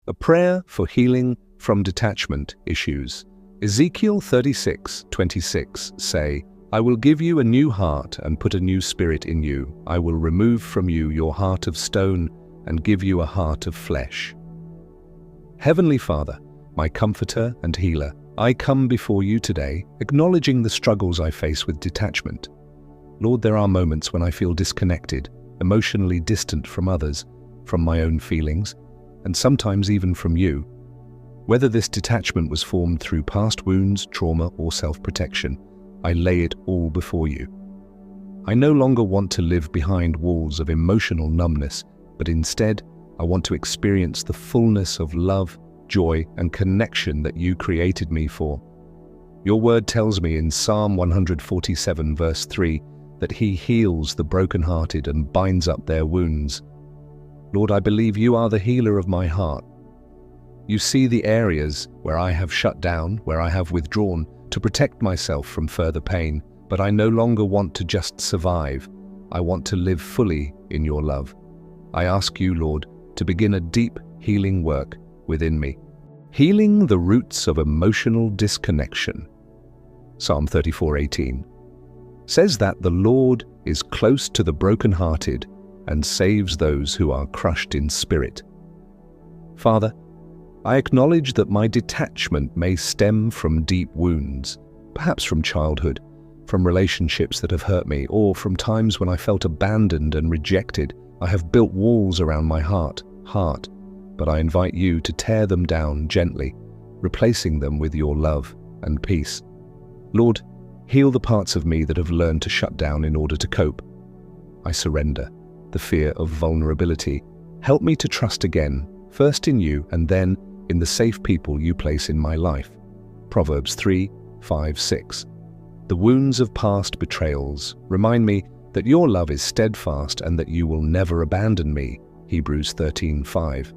A prayer for healing from detachment issues. Ezekiel 36:26 say, I will give you a new heart and put a new spirit in you. I will remove from you your heart of stone and give you a heart of flesh. Heavenly Father, my comforter and healer, I come before you today, acknowledging the struggles I face with detachment. Lord, there are moments when I feel disconnected, emotionally distant from others, from my own feelings, and sometimes even from you. Whether this detachment was formed through past wounds, trauma, or self-protection, I lay it all before you. I no longer want to live behind walls of emotional numbness, but instead, I want to experience the fullness of love, joy, and connection that you created me for. Your word tells me in Psalm 147 verse 3 that He heals the brokenhearted and binds up their wounds. Lord, I believe you are the healer of my heart. You see the areas where I have shut down, where I have withdrawn to protect myself from further pain, but I no longer want to just survive. I want to live fully in your love. I ask you, Lord, to begin a deep healing work within me, healing the roots of emotional disconnection. Psalm 34:18 says that the Lord is close to the brokenhearted and saves those who are crushed in spirit. Father, I acknowledge that my detachment may stem from deep wounds, perhaps from childhood, from relationships that have hurt me, or from times when I felt abandoned and rejected. I have built walls around my heart, but I invite you to tear them down gently, replacing them with your love and peace. Lord, heal the parts of me that have learned to shut down in order to cope. I surrender the fear of vulnerability. Help me to trust again, first in you and then in the safe people you place in my life. Proverbs 3:5-6. The wounds of past betrayals remind me that your love is steadfast and that you will never abandon me. Hebrews 13:5.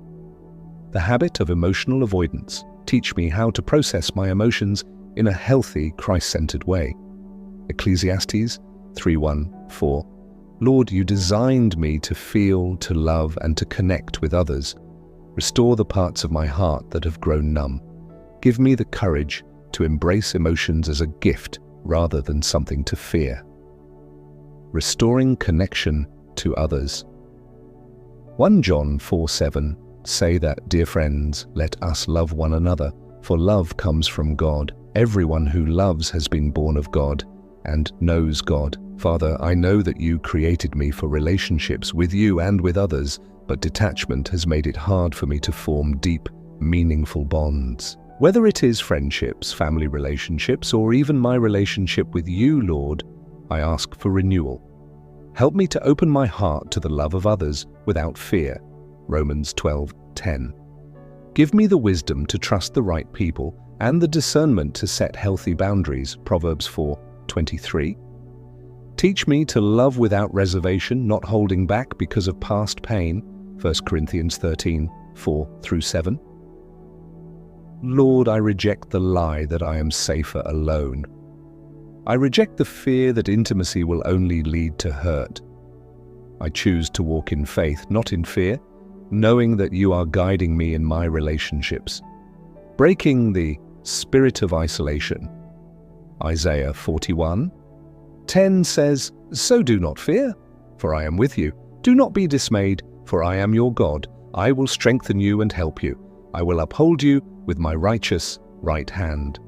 The habit of emotional avoidance. Teach me how to process my emotions in a healthy, Christ-centered way. Ecclesiastes 3:1-4. Lord, you designed me to feel, to love, and to connect with others. Restore the parts of my heart that have grown numb. Give me the courage to embrace emotions as a gift rather than something to fear. Restoring connection to others. 1 John 4:7 say that, dear friends, let us love one another, for love comes from God. Everyone who loves has been born of God and knows God. Father, I know that you created me for relationships with you and with others, but detachment has made it hard for me to form deep, meaningful bonds. Whether it is friendships, family relationships, or even my relationship with you, Lord, I ask for renewal. Help me to open my heart to the love of others without fear. Romans 12:10. Give me the wisdom to trust the right people and the discernment to set healthy boundaries. Proverbs 4:23. Teach me to love without reservation, not holding back because of past pain. 1 Corinthians 13:4-7. Lord, I reject the lie that I am safer alone. I reject the fear that intimacy will only lead to hurt. I choose to walk in faith, not in fear, knowing that you are guiding me in my relationships. Breaking the spirit of isolation. Isaiah 41:10 says, So do not fear, for I am with you. Do not be dismayed, for I am your God. I will strengthen you and help you. I will uphold you with my righteous right hand.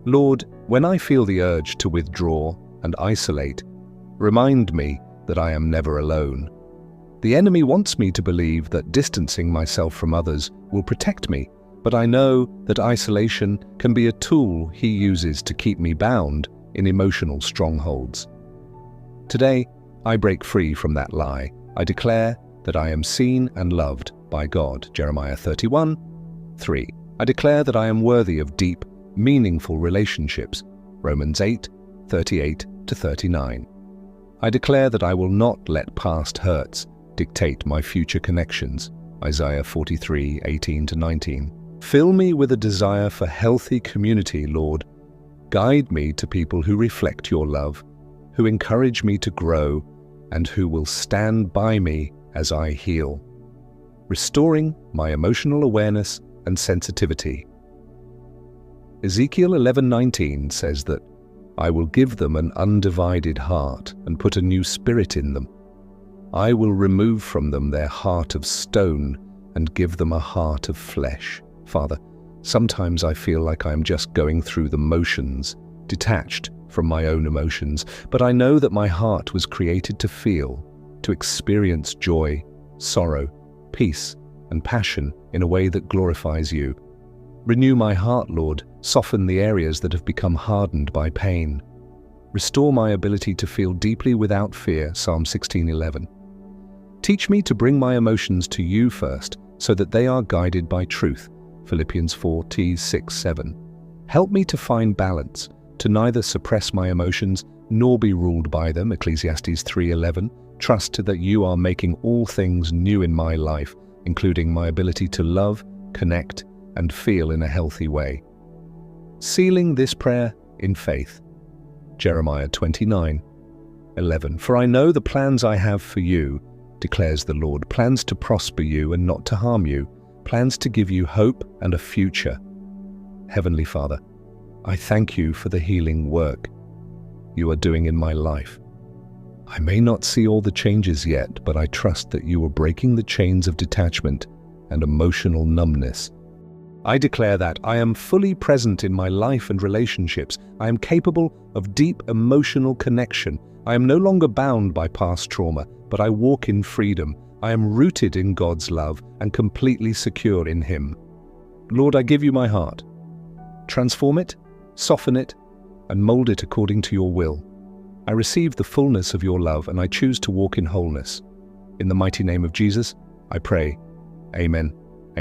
Lord, when I feel the urge to withdraw and isolate, remind me that I am never alone. The enemy wants me to believe that distancing myself from others will protect me, but I know that isolation can be a tool he uses to keep me bound in emotional strongholds. Today, I break free from that lie. I declare that I am seen and loved by God. Jeremiah 31:3. I declare that I am worthy of deep, meaningful relationships. Romans 8:38-39. I declare that I will not let past hurts dictate my future connections. Isaiah 43:18-19. Fill me with a desire for healthy community, Lord. Guide me to people who reflect your love, who encourage me to grow, and who will stand by me as I heal. restoring my emotional awareness and sensitivity. Ezekiel 11:19 says that, I will give them an undivided heart and put a new spirit in them. I will remove from them their heart of stone and give them a heart of flesh. Father, sometimes I feel like I am just going through the motions, detached from my own emotions, but I know that my heart was created to feel, to experience joy, sorrow, peace, and passion in a way that glorifies you. Renew my heart, Lord, soften the areas that have become hardened by pain. Restore my ability to feel deeply without fear, Psalm 16:11. Teach me to bring my emotions to you first, so that they are guided by truth, Philippians 4:6-7. Help me to find balance, to neither suppress my emotions nor be ruled by them, Ecclesiastes 3:11. Trust that you are making all things new in my life, including my ability to love, connect, and feel in a healthy way. Sealing this prayer in faith. Jeremiah 29:11. For I know the plans I have for you, declares the Lord, plans to prosper you and not to harm you, plans to give you hope and a future. Heavenly Father, I thank you for the healing work you are doing in my life. I may not see all the changes yet, but I trust that you are breaking the chains of detachment and emotional numbness. I declare that I am fully present in my life and relationships. I am capable of deep emotional connection. I am no longer bound by past trauma, but I walk in freedom. I am rooted in God's love and completely secure in Him. Lord, I give you my heart. Transform it, soften it, and mold it according to your will. I receive the fullness of your love and I choose to walk in wholeness. In the mighty name of Jesus, I pray. Amen.